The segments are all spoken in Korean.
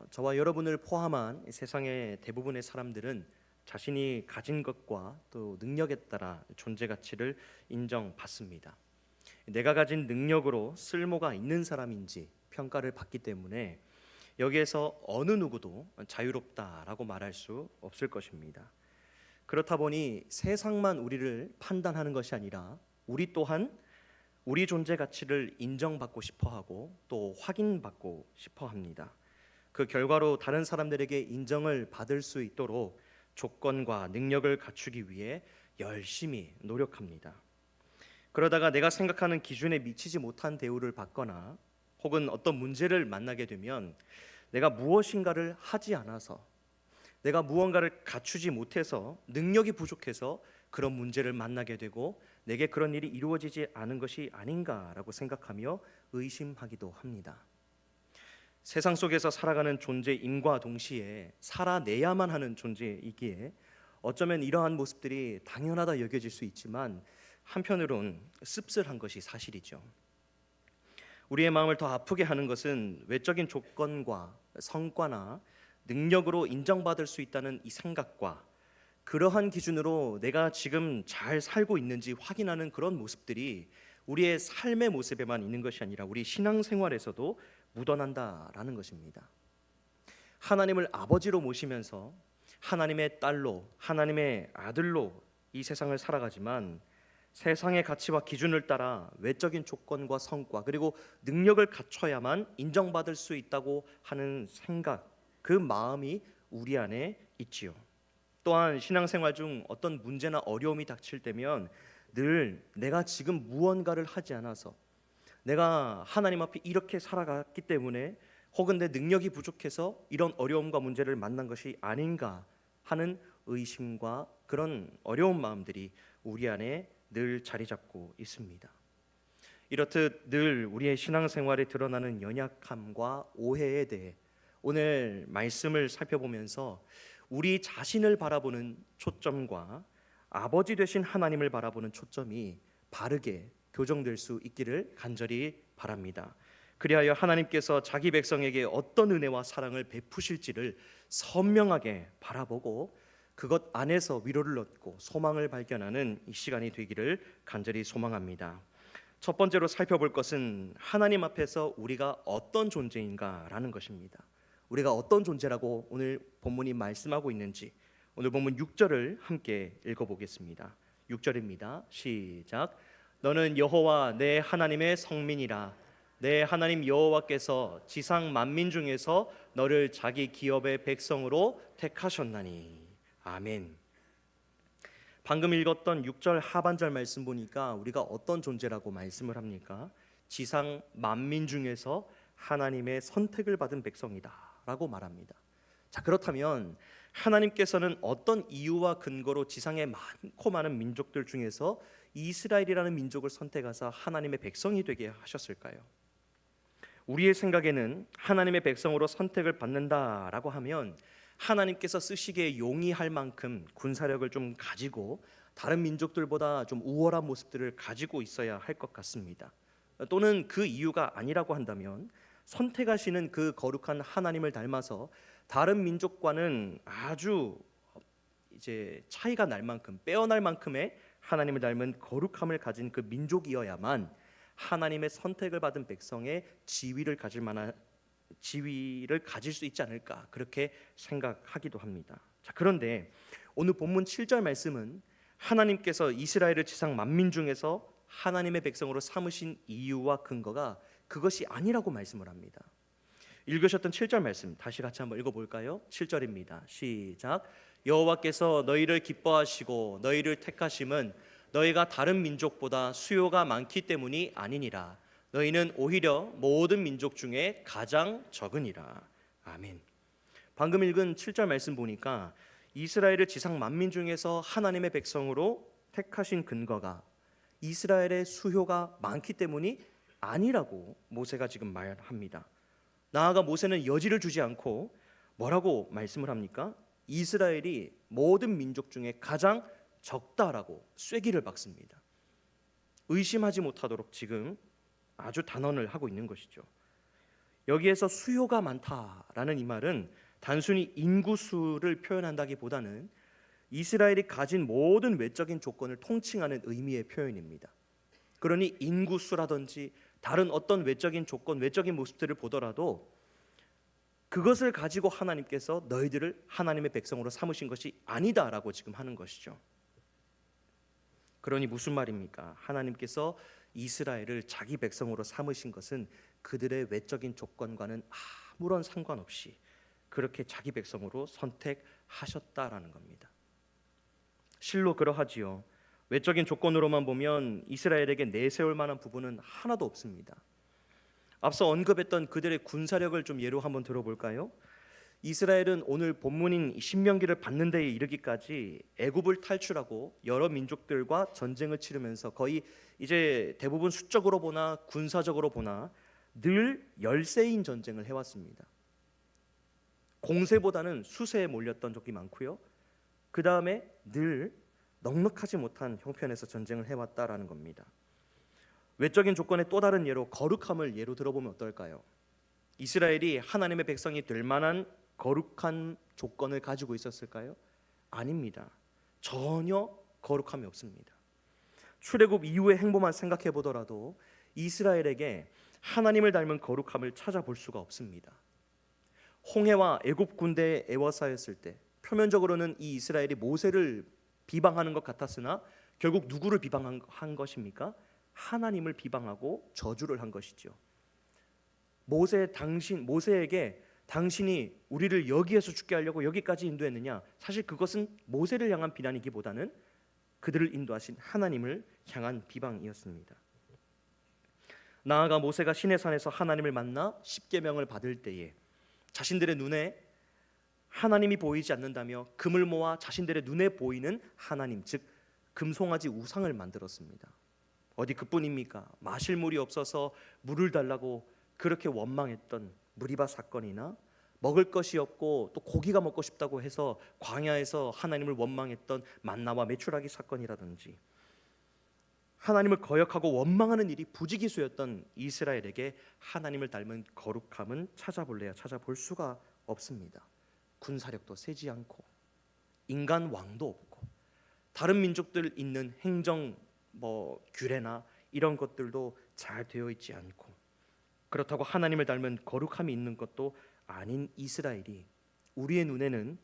저와 여러분을 포함한 세상의 대부분의 사람들은 자신이 가진 것과 또 능력에 따라 존재 가치를 인정받습니다. 내가 가진 능력으로 쓸모가 있는 사람인지 평가를 받기 때문에 여기에서 어느 누구도 자유롭다라고 말할 수 없을 것입니다. 그렇다 보니 세상만 우리를 판단하는 것이 아니라 우리 또한 우리 존재 가치를 인정받고 싶어 하고 또 확인받고 싶어 합니다. 그 결과로 다른 사람들에게 인정을 받을 수 있도록 조건과 능력을 갖추기 위해 열심히 노력합니다. 그러다가 내가 생각하는 기준에 미치지 못한 대우를 받거나 혹은 어떤 문제를 만나게 되면 내가 무엇인가를 하지 않아서, 내가 무언가를 갖추지 못해서, 능력이 부족해서 그런 문제를 만나게 되고 내게 그런 일이 이루어지지 않은 것이 아닌가라고 생각하며 의심하기도 합니다. 세상 속에서 살아가는 존재임과 동시에 살아내야만 하는 존재이기에 어쩌면 이러한 모습들이 당연하다 여겨질 수 있지만 한편으론 씁쓸한 것이 사실이죠. 우리의 마음을 더 아프게 하는 것은 외적인 조건과 성과나 능력으로 인정받을 수 있다는 이 생각과 그러한 기준으로 내가 지금 잘 살고 있는지 확인하는 그런 모습들이 우리의 삶의 모습에만 있는 것이 아니라 우리 신앙생활에서도 묻어난다라는 것입니다. 하나님을 아버지로 모시면서 하나님의 딸로, 하나님의 아들로 이 세상을 살아가지만 세상의 가치와 기준을 따라 외적인 조건과 성과 그리고 능력을 갖춰야만 인정받을 수 있다고 하는 생각, 그 마음이 우리 안에 있지요. 또한 신앙생활 중 어떤 문제나 어려움이 닥칠 때면 늘 내가 지금 무언가를 하지 않아서, 내가 하나님 앞에 이렇게 살아갔기 때문에 혹은 내 능력이 부족해서 이런 어려움과 문제를 만난 것이 아닌가 하는 의심과 그런 어려운 마음들이 우리 안에 늘 자리 잡고 있습니다. 이렇듯 늘 우리의 신앙생활에 드러나는 연약함과 오해에 대해 오늘 말씀을 살펴보면서 우리 자신을 바라보는 초점과 아버지 되신 하나님을 바라보는 초점이 바르게 교정될 수 있기를 간절히 바랍니다. 그리하여 하나님께서 자기 백성에게 어떤 은혜와 사랑을 베푸실지를 선명하게 바라보고 그것 안에서 위로를 얻고 소망을 발견하는 이 시간이 되기를 간절히 소망합니다. 첫 번째로 살펴볼 것은 하나님 앞에서 우리가 어떤 존재인가라는 것입니다. 우리가 어떤 존재라고 오늘 본문이 말씀하고 있는지 오늘 본문 6절을 함께 읽어보겠습니다. 6절입니다. 시작. 너는 여호와 내 하나님의 성민이라. 내 하나님 여호와께서 지상 만민 중에서 너를 자기 기업의 백성으로 택하셨나니. 아멘. 방금 읽었던 6절 하반절 말씀 보니까 우리가 어떤 존재라고 말씀을 합니까? 지상 만민 중에서 하나님의 선택을 받은 백성이다 라고 말합니다. 자, 그렇다면 하나님께서는 어떤 이유와 근거로 지상의 많고 많은 민족들 중에서 이스라엘이라는 민족을 선택하사 하나님의 백성이 되게 하셨을까요? 우리의 생각에는 하나님의 백성으로 선택을 받는다라고 하면 하나님께서 쓰시기에 용이할 만큼 군사력을 좀 가지고 다른 민족들보다 좀 우월한 모습들을 가지고 있어야 할 것 같습니다. 또는 그 이유가 아니라고 한다면 선택하시는 그 거룩한 하나님을 닮아서 다른 민족과는 아주 이제 차이가 날 만큼, 빼어날 만큼의 하나님을 닮은 거룩함을 가진 그 민족이어야만 하나님의 선택을 받은 백성의 지위를 가질 수 있지 않을까, 그렇게 생각하기도 합니다. 자, 그런데 오늘 본문 7절 말씀은 하나님께서 이스라엘을 지상 만민 중에서 하나님의 백성으로 삼으신 이유와 근거가 그것이 아니라고 말씀을 합니다. 읽으셨던 7절 말씀 다시 같이 한번 읽어볼까요? 7절입니다. 시작. 여호와께서 너희를 기뻐하시고 너희를 택하심은 너희가 다른 민족보다 수요가 많기 때문이 아니니라. 너희는 오히려 모든 민족 중에 가장 적으니라. 아멘. 방금 읽은 7절 말씀 보니까 이스라엘을 지상 만민 중에서 하나님의 백성으로 택하신 근거가 이스라엘의 수요가 많기 때문이 아니라고 모세가 지금 말합니다. 나아가 모세는 여지를 주지 않고 뭐라고 말씀을 합니까? 이스라엘이 모든 민족 중에 가장 적다라고 쐐기를 박습니다. 의심하지 못하도록 지금 아주 단언을 하고 있는 것이죠. 여기에서 수요가 많다라는 이 말은 단순히 인구수를 표현한다기보다는 이스라엘이 가진 모든 외적인 조건을 통칭하는 의미의 표현입니다. 그러니 인구수라든지 다른 어떤 외적인 조건, 외적인 모습들을 보더라도 그것을 가지고 하나님께서 너희들을 하나님의 백성으로 삼으신 것이 아니다라고 지금 하는 것이죠. 그러니 무슨 말입니까? 하나님께서 이스라엘을 자기 백성으로 삼으신 것은 그들의 외적인 조건과는 아무런 상관없이 그렇게 자기 백성으로 선택하셨다라는 겁니다. 실로 그러하지요. 외적인 조건으로만 보면 이스라엘에게 내세울 만한 부분은 하나도 없습니다. 앞서 언급했던 그들의 군사력을 좀 예로 한번 들어볼까요? 이스라엘은 오늘 본문인 신명기를 받는 데에 이르기까지 애굽을 탈출하고 여러 민족들과 전쟁을 치르면서 거의 이제 대부분 수적으로 보나 군사적으로 보나 늘 열세인 전쟁을 해왔습니다. 공세보다는 수세에 몰렸던 적이 많고요. 그 다음에 늘 넉넉하지 못한 형편에서 전쟁을 해왔다라는 겁니다. 외적인 조건의 또 다른 예로 거룩함을 예로 들어보면 어떨까요? 이스라엘이 하나님의 백성이 될 만한 거룩한 조건을 가지고 있었을까요? 아닙니다. 전혀 거룩함이 없습니다. 출애굽 이후의 행보만 생각해 보더라도 이스라엘에게 하나님을 닮은 거룩함을 찾아볼 수가 없습니다. 홍해와 애굽 군대에 애워싸였을 때 표면적으로는 이 이스라엘이 모세를 비방하는 것 같았으나 결국 누구를 비방한 것입니까? 하나님을 비방하고 저주를 한 것이죠. 모세에게 당신이 우리를 여기에서 죽게 하려고 여기까지 인도했느냐? 사실 그것은 모세를 향한 비난이기보다는 그들을 인도하신 하나님을 향한 비방이었습니다. 나아가 모세가 시내산에서 하나님을 만나 십계명을 받을 때에 자신들의 눈에 하나님이 보이지 않는다며 금을 모아 자신들의 눈에 보이는 하나님, 즉 금송아지 우상을 만들었습니다. 어디 그뿐입니까? 마실 물이 없어서 물을 달라고 그렇게 원망했던 무리바 사건이나 먹을 것이 없고 또 고기가 먹고 싶다고 해서 광야에서 하나님을 원망했던 만나와 메추라기 사건이라든지 하나님을 거역하고 원망하는 일이 부지기수였던 이스라엘에게 하나님을 닮은 거룩함은 찾아볼래야 찾아볼 수가 없습니다. 군사력도 세지 않고 인간 왕도 없고 다른 민족들 있는 행정 규례나 이런 것들도 잘 되어 있지 않고 그렇다고 하나님을 닮은 거룩함이 있는 것도 아닌 이스라엘이 우리의 눈에는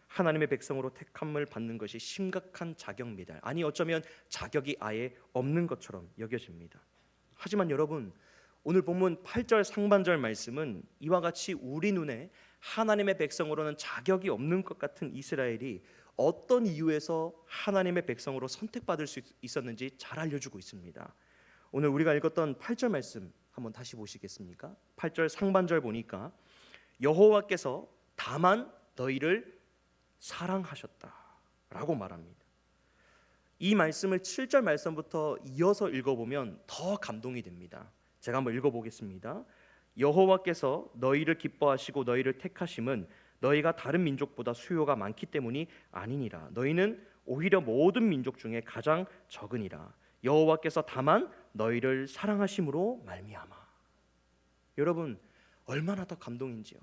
하나님의 백성으로 택함을 받는 것이 심각한 자격미달, 아니 어쩌면 자격이 아예 없는 것처럼 여겨집니다. 하지만 여러분, 오늘 본문 8절 상반절 말씀은 이와 같이 우리 눈에 하나님의 백성으로는 자격이 없는 것 같은 이스라엘이 어떤 이유에서 하나님의 백성으로 선택받을 수 있었는지 잘 알려주고 있습니다. 오늘 우리가 읽었던 8절 말씀 한번 다시 보시겠습니까? 8절 상반절 보니까 여호와께서 다만 너희를 사랑하셨다라고 말합니다. 이 말씀을 7절 말씀부터 이어서 읽어보면 더 감동이 됩니다. 제가 한번 읽어보겠습니다. 여호와께서 너희를 기뻐하시고 너희를 택하심은 너희가 다른 민족보다 수요가 많기 때문이 아니니라. 너희는 오히려 모든 민족 중에 가장 적으니라. 여호와께서 다만 너희를 사랑하심으로 말미암아. 여러분, 얼마나 더 감동인지요.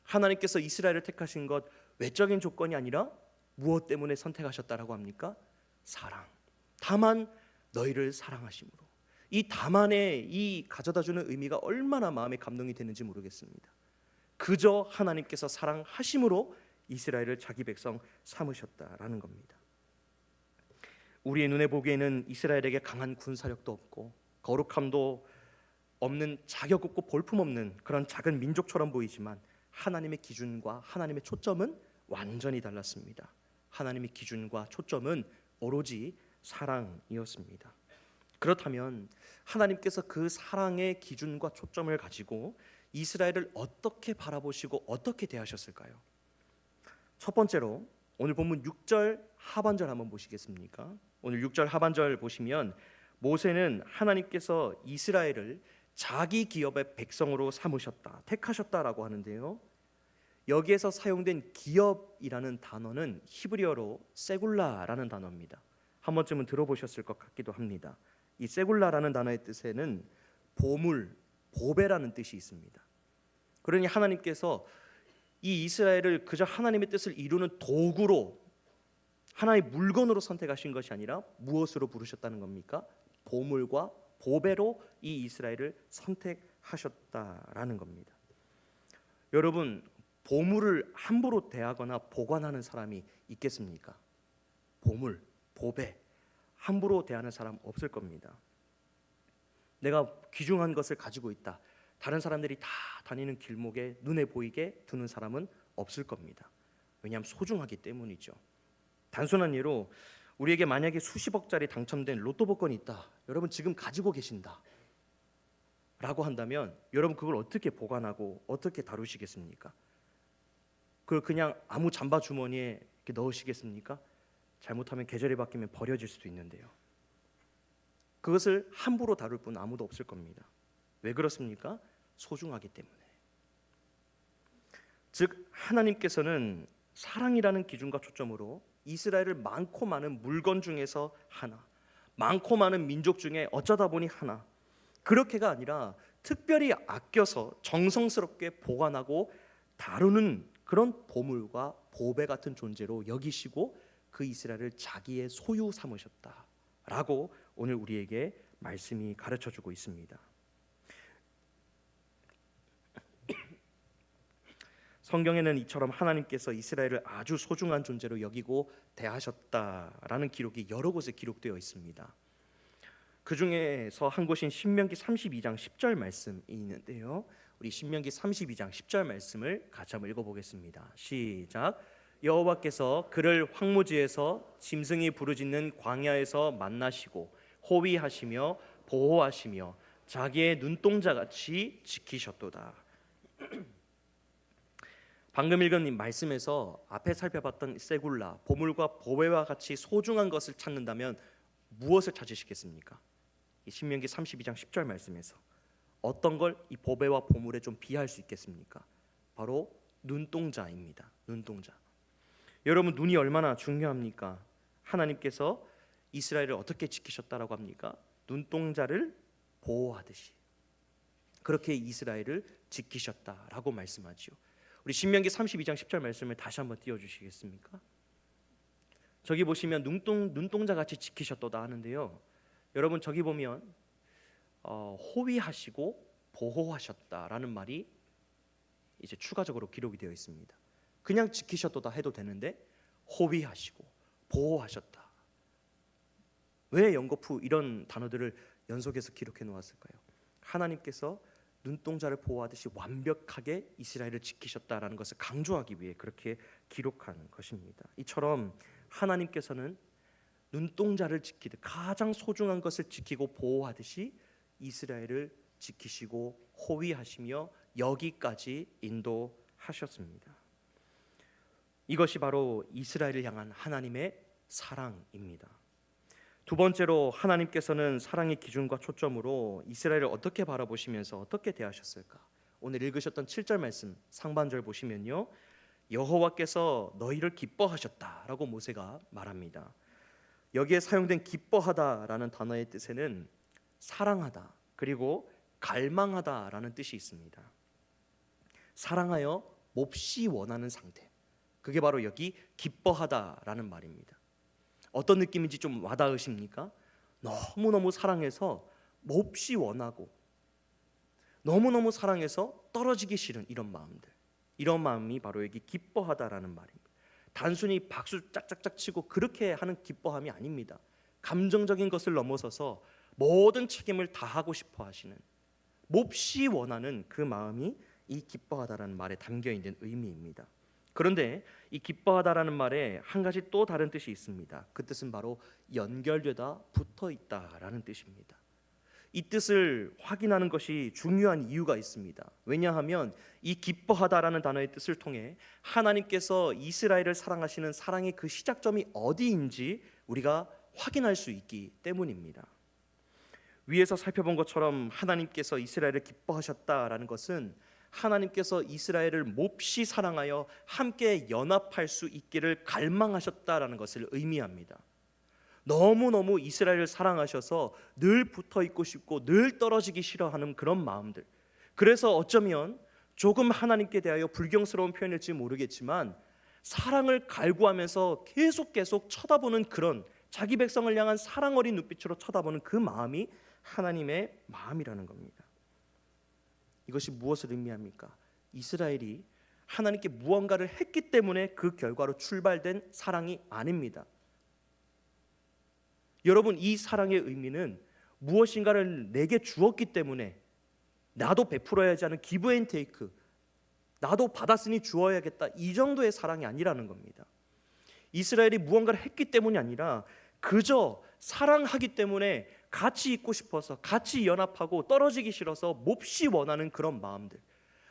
하나님께서 이스라엘을 택하신 것 외적인 조건이 아니라 무엇 때문에 선택하셨다라고 합니까? 사랑. 다만 너희를 사랑하심으로. 이 다만의 이 가져다주는 의미가 얼마나 마음에 감동이 되는지 모르겠습니다. 그저 하나님께서 사랑하심으로 이스라엘을 자기 백성 삼으셨다라는 겁니다. 우리의 눈에 보기에는 이스라엘에게 강한 군사력도 없고 거룩함도 없는, 자격 없고 볼품없는 그런 작은 민족처럼 보이지만 하나님의 기준과 하나님의 초점은 완전히 달랐습니다. 하나님의 기준과 초점은 오로지 사랑이었습니다. 그렇다면 하나님께서 그 사랑의 기준과 초점을 가지고 이스라엘을 어떻게 바라보시고 어떻게 대하셨을까요? 첫 번째로 오늘 본문 6절 하반절 한번 보시겠습니까? 오늘 6절 하반절 보시면 모세는 하나님께서 이스라엘을 자기 기업의 백성으로 삼으셨다, 택하셨다라고 하는데요. 여기에서 사용된 기업이라는 단어는 히브리어로 세굴라라는 단어입니다. 한 번쯤은 들어보셨을 것 같기도 합니다. 이 세굴라라는 단어의 뜻에는 보물, 보배라는 뜻이 있습니다. 그러니 하나님께서 이 이스라엘을 그저 하나님의 뜻을 이루는 도구로, 하나의 물건으로 선택하신 것이 아니라 무엇으로 부르셨다는 겁니까? 보물과 보배로 이 이스라엘을 선택하셨다라는 겁니다. 여러분, 보물을 함부로 대하거나 보관하는 사람이 있겠습니까? 보물, 보배 함부로 대하는 사람 없을 겁니다. 내가 귀중한 것을 가지고 있다, 다른 사람들이 다 다니는 길목에 눈에 보이게 두는 사람은 없을 겁니다. 왜냐하면 소중하기 때문이죠. 단순한 예로 우리에게 만약에 수십억짜리 당첨된 로또 복권이 있다, 여러분 지금 가지고 계신다 라고 한다면 여러분 그걸 어떻게 보관하고 어떻게 다루시겠습니까? 그걸 그냥 아무 잠바 주머니에 이렇게 넣으시겠습니까? 잘못하면 계절이 바뀌면 버려질 수도 있는데요. 그것을 함부로 다룰 분 아무도 없을 겁니다. 왜 그렇습니까? 소중하기 때문에. 즉 하나님께서는 사랑이라는 기준과 초점으로 이스라엘을 많고 많은 물건 중에서 하나, 많고 많은 민족 중에 어쩌다 보니 하나, 그렇게가 아니라 특별히 아껴서 정성스럽게 보관하고 다루는 그런 보물과 보배 같은 존재로 여기시고 그 이스라엘을 자기의 소유 삼으셨다라고 오늘 우리에게 말씀이 가르쳐주고 있습니다. 성경에는 이처럼 하나님께서 이스라엘을 아주 소중한 존재로 여기고 대하셨다라는 기록이 여러 곳에 기록되어 있습니다. 그 중에서 한 곳인 신명기 32장 10절 말씀이 있는데요, 우리 신명기 32장 10절 말씀을 같이 한번 읽어보겠습니다. 시작. 여호와께서 그를 황무지에서 짐승이 부르짖는 광야에서 만나시고 호위하시며 보호하시며 자기의 눈동자같이 지키셨도다. 방금 읽은 이 말씀에서 앞에 살펴봤던 세굴라, 보물과 보배와 같이 소중한 것을 찾는다면 무엇을 찾으시겠습니까? 이 신명기 32장 10절 말씀에서 어떤 걸 이 보배와 보물에 좀 비할 수 있겠습니까? 바로 눈동자입니다. 눈동자. 여러분, 눈이 얼마나 중요합니까? 하나님께서 이스라엘을 어떻게 지키셨다라고 합니까? 눈동자를 보호하듯이 그렇게 이스라엘을 지키셨다라고 말씀하지요. 우리 신명기 32장 10절 말씀을 다시 한번 띄워주시겠습니까? 저기 보시면 눈동자 같이 지키셨도다 하는데요, 여러분 저기 보면 호위하시고 보호하셨다라는 말이 이제 추가적으로 기록이 되어 있습니다. 그냥 지키셨도다 해도 되는데 호위하시고 보호하셨다. 왜 연거푸 이런 단어들을 연속해서 기록해 놓았을까요? 하나님께서 눈동자를 보호하듯이 완벽하게 이스라엘을 지키셨다라는 것을 강조하기 위해 그렇게 기록한 것입니다. 이처럼 하나님께서는 눈동자를 지키듯 가장 소중한 것을 지키고 보호하듯이 이스라엘을 지키시고 호위하시며 여기까지 인도하셨습니다. 이것이 바로 이스라엘을 향한 하나님의 사랑입니다. 두 번째로 하나님께서는 사랑의 기준과 초점으로 이스라엘을 어떻게 바라보시면서 어떻게 대하셨을까? 오늘 읽으셨던 7절 말씀 상반절 보시면요, 여호와께서 너희를 기뻐하셨다라고 모세가 말합니다. 여기에 사용된 기뻐하다라는 단어의 뜻에는 사랑하다 그리고 갈망하다라는 뜻이 있습니다. 사랑하여 몹시 원하는 상태, 그게 바로 여기 기뻐하다라는 말입니다. 어떤 느낌인지 좀 와닿으십니까? 너무너무 사랑해서 몹시 원하고 너무너무 사랑해서 떨어지기 싫은 이런 마음들, 이런 마음이 바로 여기 기뻐하다라는 말입니다. 단순히 박수 짝짝짝 치고 그렇게 하는 기뻐함이 아닙니다. 감정적인 것을 넘어서서 모든 책임을 다하고 싶어 하시는, 몹시 원하는 그 마음이 이 기뻐하다라는 말에 담겨 있는 의미입니다. 그런데 이 기뻐하다라는 말에 한 가지 또 다른 뜻이 있습니다. 그 뜻은 바로 연결되다, 붙어있다라는 뜻입니다. 이 뜻을 확인하는 것이 중요한 이유가 있습니다. 왜냐하면 이 기뻐하다라는 단어의 뜻을 통해 하나님께서 이스라엘을 사랑하시는 사랑의 그 시작점이 어디인지 우리가 확인할 수 있기 때문입니다. 위에서 살펴본 것처럼 하나님께서 이스라엘을 기뻐하셨다라는 것은 하나님께서 이스라엘을 몹시 사랑하여 함께 연합할 수 있기를 갈망하셨다라는 것을 의미합니다. 너무너무 이스라엘을 사랑하셔서 늘 붙어 있고 싶고 늘 떨어지기 싫어하는 그런 마음들, 그래서 어쩌면 조금 하나님께 대하여 불경스러운 표현일지 모르겠지만 사랑을 갈구하면서 계속 쳐다보는 그런 자기 백성을 향한 사랑 어린 눈빛으로 쳐다보는 그 마음이 하나님의 마음이라는 겁니다. 이것이 무엇을 의미합니까? 이스라엘이 하나님께 무언가를 했기 때문에 그 결과로 출발된 사랑이 아닙니다. 여러분, 이 사랑의 의미는 무엇인가를 내게 주었기 때문에 나도 베풀어야지 하는 기브 앤 테이크, 나도 받았으니 주어야겠다, 이 정도의 사랑이 아니라는 겁니다. 이스라엘이 무언가를 했기 때문이 아니라 그저 사랑하기 때문에 같이 있고 싶어서, 같이 연합하고 떨어지기 싫어서 몹시 원하는 그런 마음들,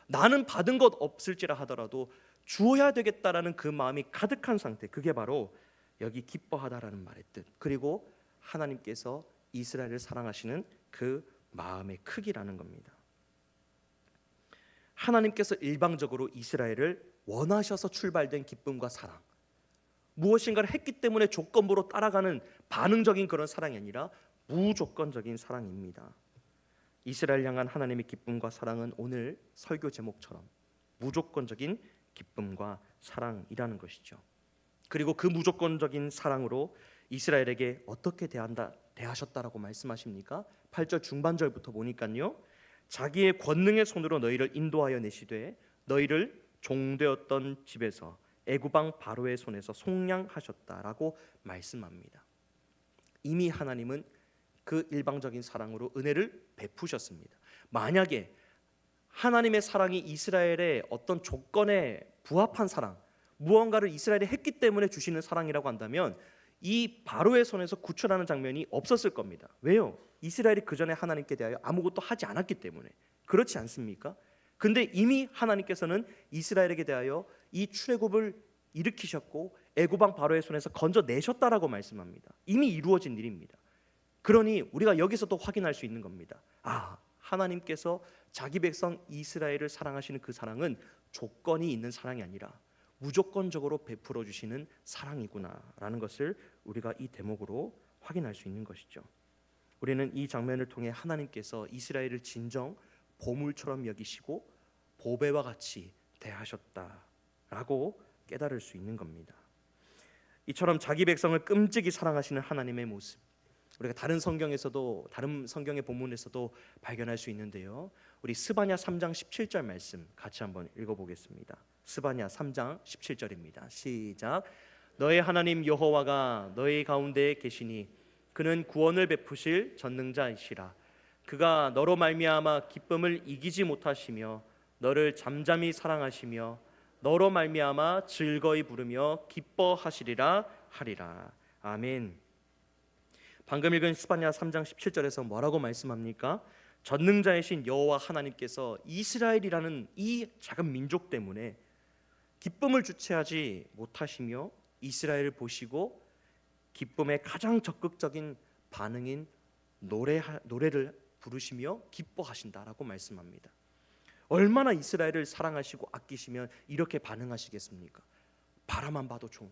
나는 받은 것 없을지라 하더라도 주어야 되겠다라는 그 마음이 가득한 상태, 그게 바로 여기 기뻐하다라는 말의 뜻, 그리고 하나님께서 이스라엘을 사랑하시는 그 마음의 크기라는 겁니다. 하나님께서 일방적으로 이스라엘을 원하셔서 출발된 기쁨과 사랑, 무엇인가를 했기 때문에 조건부로 따라가는 반응적인 그런 사랑이 아니라 무조건적인 사랑입니다. 이스라엘 향한 하나님의 기쁨과 사랑은 오늘 설교 제목처럼 무조건적인 기쁨과 사랑이라는 것이죠. 그리고 그 무조건적인 사랑으로 이스라엘에게 어떻게 대하셨다라고 말씀하십니까? 8절 중반절부터 보니까요, 자기의 권능의 손으로 너희를 인도하여 내시되 너희를 종되었던 집에서 애굽왕 바로의 손에서 속량하셨다라고 말씀합니다. 이미 하나님은 그 일방적인 사랑으로 은혜를 베푸셨습니다. 만약에 하나님의 사랑이 이스라엘의 어떤 조건에 부합한 사랑, 무언가를 이스라엘이 했기 때문에 주시는 사랑이라고 한다면 이 바로의 손에서 구출하는 장면이 없었을 겁니다. 왜요? 이스라엘이 그 전에 하나님께 대하여 아무것도 하지 않았기 때문에. 그렇지 않습니까? 근데 이미 하나님께서는 이스라엘에게 대하여 이 출애굽을 일으키셨고 애굽왕 바로의 손에서 건져내셨다라고 말씀합니다. 이미 이루어진 일입니다. 그러니 우리가 여기서도 확인할 수 있는 겁니다. 하나님께서 자기 백성 이스라엘을 사랑하시는 그 사랑은 조건이 있는 사랑이 아니라 무조건적으로 베풀어 주시는 사랑이구나라는 것을 우리가 이 대목으로 확인할 수 있는 것이죠. 우리는 이 장면을 통해 하나님께서 이스라엘을 진정 보물처럼 여기시고 보배와 같이 대하셨다라고 깨달을 수 있는 겁니다. 이처럼 자기 백성을 끔찍이 사랑하시는 하나님의 모습, 우리가 다른 성경에서도, 다른 성경의 본문에서도 발견할 수 있는데요, 우리 스바냐 3장 17절 말씀 같이 한번 읽어보겠습니다. 스바냐 3장 17절입니다. 시작. 너의 하나님 여호와가 너희 가운데 계시니 그는 구원을 베푸실 전능자이시라. 그가 너로 말미암아 기쁨을 이기지 못하시며 너를 잠잠히 사랑하시며 너로 말미암아 즐거이 부르며 기뻐하시리라 하리라. 아멘. 방금 읽은 스바냐 3장 17절에서 뭐라고 말씀합니까? 전능자이신 여호와 하나님께서 이스라엘이라는 이 작은 민족 때문에 기쁨을 주체하지 못하시며 이스라엘을 보시고 기쁨의 가장 적극적인 반응인 노래를 부르시며 기뻐하신다라고 말씀합니다. 얼마나 이스라엘을 사랑하시고 아끼시면 이렇게 반응하시겠습니까? 바라만 봐도 좋은,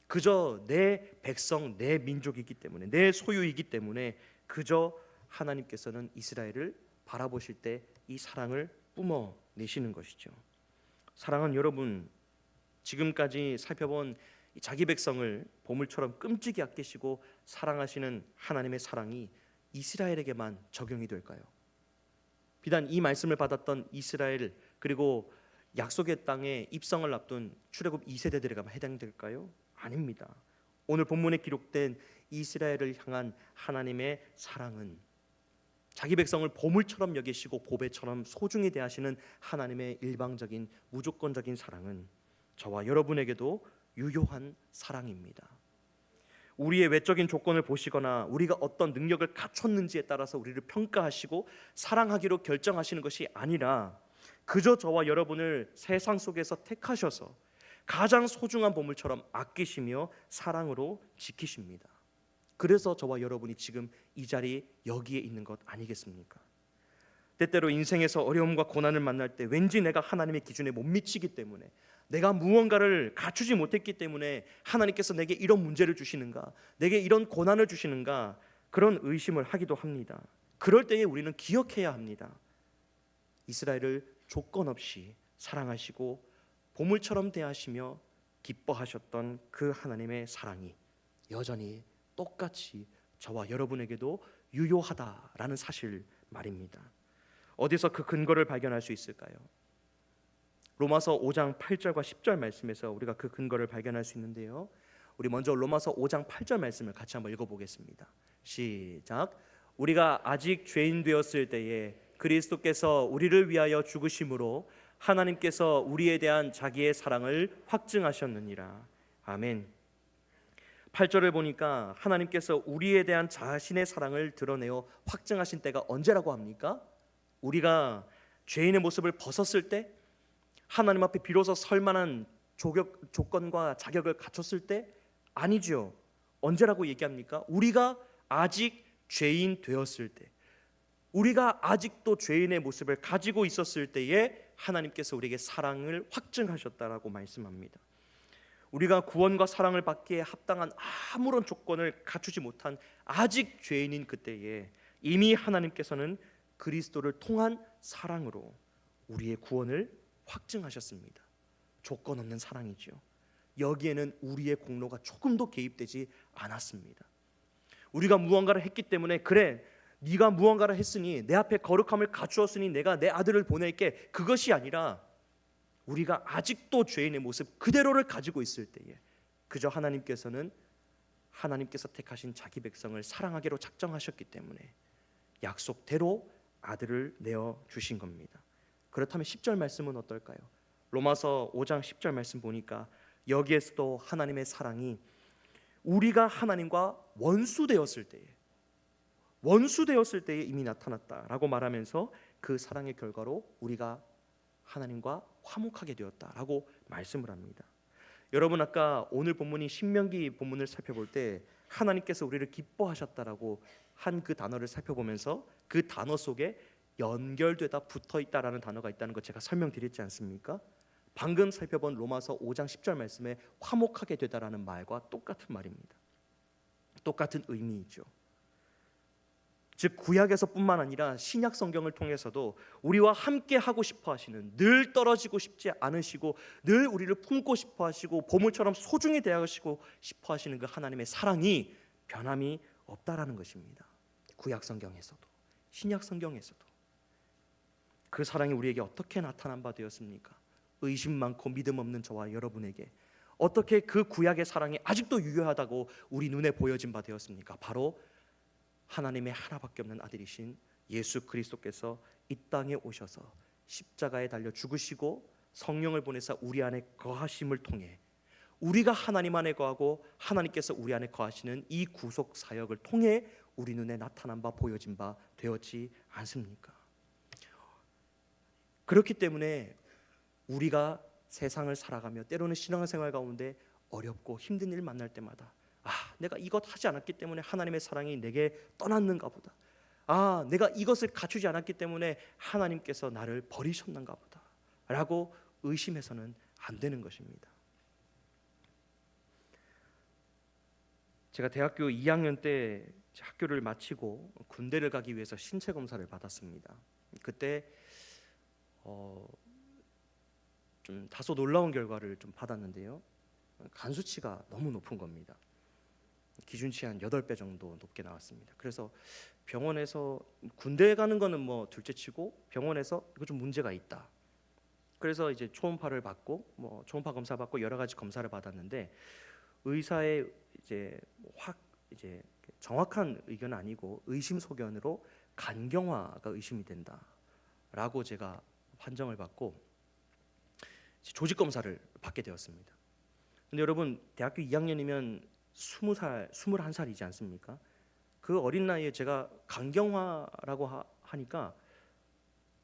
그저 내 백성, 내 민족이기 때문에, 내 소유이기 때문에 그저 하나님께서는 이스라엘을 바라보실 때 이 사랑을 뿜어내시는 것이죠. 사랑은 여러분, 지금까지 살펴본 자기 백성을 보물처럼 끔찍이 아끼시고 사랑하시는 하나님의 사랑이 이스라엘에게만 적용이 될까요? 비단 이 말씀을 받았던 이스라엘, 그리고 약속의 땅에 입성을 앞둔 출애굽 2세대들에게만 해당될까요? 아닙니다. 오늘 본문에 기록된 이스라엘을 향한 하나님의 사랑은 자기 백성을 보물처럼 여기시고 보배처럼 소중히 대하시는 하나님의 일방적인 무조건적인 사랑은 저와 여러분에게도 유효한 사랑입니다. 우리의 외적인 조건을 보시거나 우리가 어떤 능력을 갖췄는지에 따라서 우리를 평가하시고 사랑하기로 결정하시는 것이 아니라 그저 저와 여러분을 세상 속에서 택하셔서 가장 소중한 보물처럼 아끼시며 사랑으로 지키십니다. 그래서 저와 여러분이 지금 이 자리 여기에 있는 것 아니겠습니까? 때때로 인생에서 어려움과 고난을 만날 때 왠지 내가 하나님의 기준에 못 미치기 때문에, 내가 무언가를 갖추지 못했기 때문에 하나님께서 내게 이런 문제를 주시는가, 내게 이런 고난을 주시는가, 그런 의심을 하기도 합니다. 그럴 때에 우리는 기억해야 합니다. 이스라엘을 조건 없이 사랑하시고 보물처럼 대하시며 기뻐하셨던 그 하나님의 사랑이 여전히 똑같이 저와 여러분에게도 유효하다라는 사실 말입니다. 어디서 그 근거를 발견할 수 있을까요? 로마서 5장 8절과 10절 말씀에서 우리가 그 근거를 발견할 수 있는데요. 우리 먼저 로마서 5장 8절 말씀을 같이 한번 읽어보겠습니다. 시작. 우리가 아직 죄인 되었을 때에 그리스도께서 우리를 위하여 죽으심으로 하나님께서 우리에 대한 자기의 사랑을 확증하셨느니라. 아멘. 8절을 보니까 하나님께서 우리에 대한 자신의 사랑을 드러내어 확증하신 때가 언제라고 합니까? 우리가 죄인의 모습을 벗었을 때, 하나님 앞에 비로소 설 만한 조건과 자격을 갖췄을 때? 아니죠. 언제라고 얘기합니까? 우리가 아직 죄인 되었을 때, 우리가 아직도 죄인의 모습을 가지고 있었을 때에 하나님께서 우리에게 사랑을 확증하셨다라고 말씀합니다. 우리가 구원과 사랑을 받기에 합당한 아무런 조건을 갖추지 못한 아직 죄인인 그때에 이미 하나님께서는 그리스도를 통한 사랑으로 우리의 구원을 확증하셨습니다. 조건 없는 사랑이죠. 여기에는 우리의 공로가 조금도 개입되지 않았습니다. 우리가 무언가를 했기 때문에 그래 네가 무언가를 했으니 내 앞에 거룩함을 갖추었으니 내가 내 아들을 보낼게, 그것이 아니라 우리가 아직도 죄인의 모습 그대로를 가지고 있을 때에 그저 하나님께서 택하신 자기 백성을 사랑하기로 작정하셨기 때문에 약속대로 아들을 내어 주신 겁니다. 그렇다면 10절 말씀은 어떨까요? 로마서 5장 10절 말씀 보니까 여기에서도 하나님의 사랑이 우리가 하나님과 원수 되었을 때에 이미 나타났다라고 말하면서 그 사랑의 결과로 우리가 하나님과 화목하게 되었다라고 말씀을 합니다. 여러분, 아까 오늘 본문이 신명기 본문을 살펴볼 때 하나님께서 우리를 기뻐하셨다라고 한 그 단어를 살펴보면서 그 단어 속에 연결되다 붙어있다라는 단어가 있다는 거 제가 설명드렸지 않습니까? 방금 살펴본 로마서 5장 10절 말씀에 화목하게 되다라는 말과 똑같은 말입니다. 똑같은 의미이죠. 즉 구약에서뿐만 아니라 신약 성경을 통해서도 우리와 함께 하고 싶어 하시는, 늘 떨어지고 싶지 않으시고 늘 우리를 품고 싶어 하시고 보물처럼 소중히 대하시고 싶어 하시는 그 하나님의 사랑이 변함이 없다라는 것입니다. 구약 성경에서도 신약 성경에서도 그 사랑이 우리에게 어떻게 나타난 바 되었습니까? 의심 많고 믿음 없는 저와 여러분에게 어떻게 그 구약의 사랑이 아직도 유효하다고 우리 눈에 보여진 바 되었습니까? 바로 하나님의 하나밖에 없는 아들이신 예수 그리스도께서 이 땅에 오셔서 십자가에 달려 죽으시고 성령을 보내사 우리 안에 거하심을 통해 우리가 하나님 안에 거하고 하나님께서 우리 안에 거하시는 이 구속 사역을 통해 우리 눈에 나타난 바 보여진 바 되었지 않습니까? 그렇기 때문에 우리가 세상을 살아가며 때로는 신앙생활 가운데 어렵고 힘든 일 만날 때마다 내가 이것 하지 않았기 때문에 하나님의 사랑이 내게 떠났는가 보다. 내가 이것을 갖추지 않았기 때문에 하나님께서 나를 버리셨는가 보다 라고 의심해서는 안 되는 것입니다. 제가 대학교 2학년 때 학교를 마치고 군대를 가기 위해서 신체 검사를 받았습니다. 그때 좀 다소 놀라운 결과를 좀 받았는데요. 간 수치가 너무 높은 겁니다. 기준치 한 8배 정도 높게 나왔습니다. 그래서 병원에서 군대 가는 거는 뭐 둘째치고 병원에서 이거 좀 문제가 있다. 그래서 이제 초음파를 받고 초음파 검사 받고 여러 가지 검사를 받았는데 의사의 이제 정확한 의견은 아니고 의심소견으로 간경화가 의심이 된다라고 제가 판정을 받고 조직 검사를 받게 되었습니다. 근데 여러분, 대학교 2학년이면 20살, 21살이지 않습니까? 그 어린 나이에 제가 간경화라고 하니까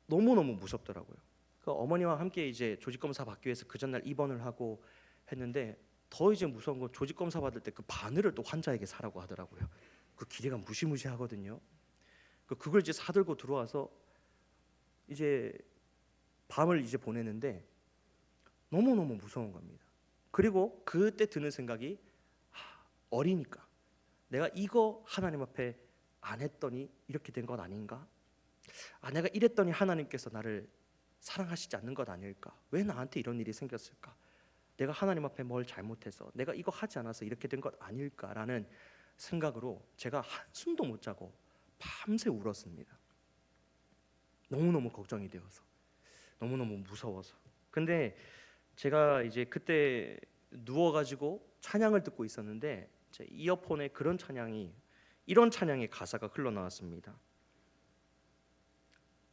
너무너무 무섭더라고요. 그 어머니와 함께 이제 조직 검사 받기 위해서 그 전날 입원을 하고 했는데 더 이제 무서운 건 조직 검사 받을 때 그 바늘을 또 환자에게 사라고 하더라고요. 그 기대가 무시무시하거든요. 그걸 이제 사들고 들어와서 이제 밤을 이제 보내는데 너무너무 무서운 겁니다. 그리고 그때 드는 생각이 어리니까 내가 이거 하나님 앞에 안 했더니 이렇게 된 것 아닌가? 내가 이랬더니 하나님께서 나를 사랑하시지 않는 것 아닐까? 왜 나한테 이런 일이 생겼을까? 내가 하나님 앞에 뭘 잘못해서, 내가 이거 하지 않아서 이렇게 된 것 아닐까라는 생각으로 제가 한숨도 못 자고 밤새 울었습니다. 너무너무 걱정이 되어서, 너무너무 무서워서. 근데 제가 이제 그때 누워가지고 찬양을 듣고 있었는데 제 이어폰에 이런 찬양의 가사가 흘러나왔습니다.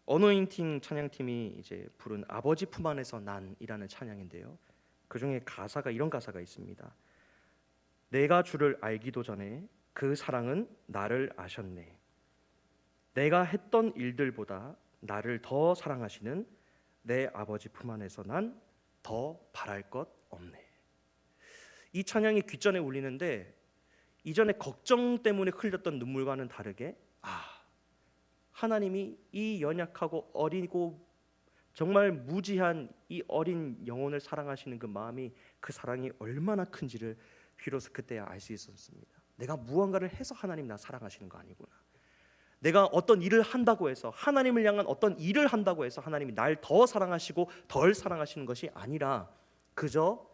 어노인팅 찬양팀이 이제 부른 아버지 품 안에서 난이라는 찬양인데요, 그 중에 이런 가사가 있습니다. 내가 주를 알기도 전에 그 사랑은 나를 아셨네. 내가 했던 일들보다 나를 더 사랑하시는 내 아버지 품 안에서 난 더 바랄 것 없네. 이 찬양이 귓전에 울리는데 이전에 걱정 때문에 흘렸던 눈물과는 다르게 하나님이 이 연약하고 어리고 정말 무지한 이 어린 영혼을 사랑하시는 그 마음이, 그 사랑이 얼마나 큰지를 비로소 그때야 알 수 있었습니다. 내가 무언가를 해서 하나님 나 사랑하시는 거 아니구나. 내가 어떤 일을 한다고 해서, 하나님을 향한 어떤 일을 한다고 해서 하나님이 날 더 사랑하시고 덜 사랑하시는 것이 아니라, 그저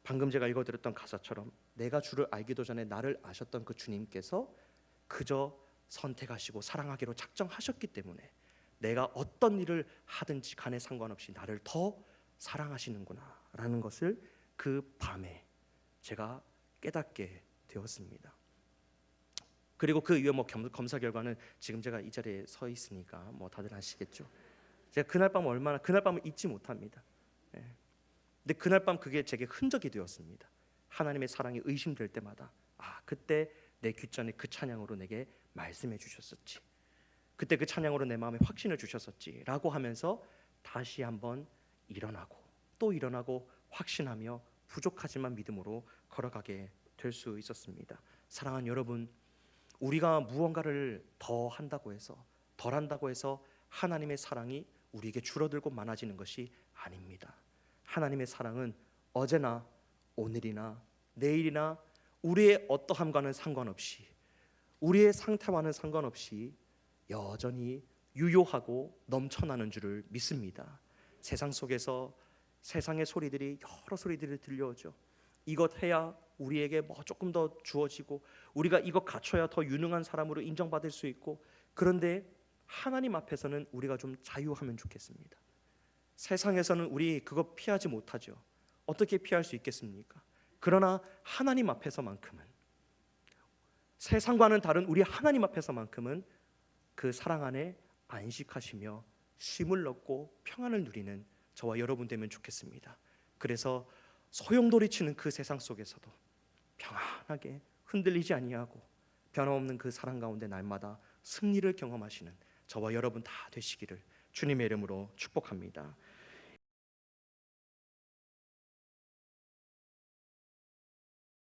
방금 제가 읽어드렸던 가사처럼 내가 주를 알기도 전에 나를 아셨던 그 주님께서 그저 선택하시고 사랑하기로 작정하셨기 때문에 내가 어떤 일을 하든지 간에 상관없이 나를 더 사랑하시는구나 라는 것을 그 밤에 제가 깨닫게 되었습니다. 그리고 그 이후 검사 결과는 지금 제가 이 자리에 서 있으니까 다들 아시겠죠. 제가 그날 밤을 잊지 못합니다. 근데 그날 밤 그게 제게 흔적이 되었습니다. 하나님의 사랑이 의심될 때마다 그때 내 귓전에 그 찬양으로 내게 말씀해 주셨었지, 그때 그 찬양으로 내 마음에 확신을 주셨었지 라고 하면서 다시 한번 일어나고 또 일어나고 확신하며 부족하지만 믿음으로 걸어가게 될 수 있었습니다. 사랑하는 여러분, 우리가 무언가를 더 한다고 해서, 덜 한다고 해서 하나님의 사랑이 우리에게 줄어들고 많아지는 것이 아닙니다. 하나님의 사랑은 어제나 오늘이나 내일이나 우리의 어떠함과는 상관없이, 우리의 상태와는 상관없이 여전히 유효하고 넘쳐나는 줄을 믿습니다. 세상 속에서 세상의 소리들이, 여러 소리들이 들려오죠. 이것 해야 우리에게 조금 더 주어지고, 우리가 이것 갖춰야 더 유능한 사람으로 인정받을 수 있고, 그런데 하나님 앞에서는 우리가 좀 자유하면 좋겠습니다. 세상에서는 우리 그거 피하지 못하죠. 어떻게 피할 수 있겠습니까? 그러나 하나님 앞에서만큼은, 세상과는 다른 우리 하나님 앞에서만큼은 그 사랑 안에 안식하시며 쉼을 얻고 평안을 누리는 저와 여러분 되면 좋겠습니다. 그래서 소용돌이치는 그 세상 속에서도 평안하게 흔들리지 아니하고 변함없는 그 사랑 가운데 날마다 승리를 경험하시는 저와 여러분 다 되시기를 주님의 이름으로 축복합니다.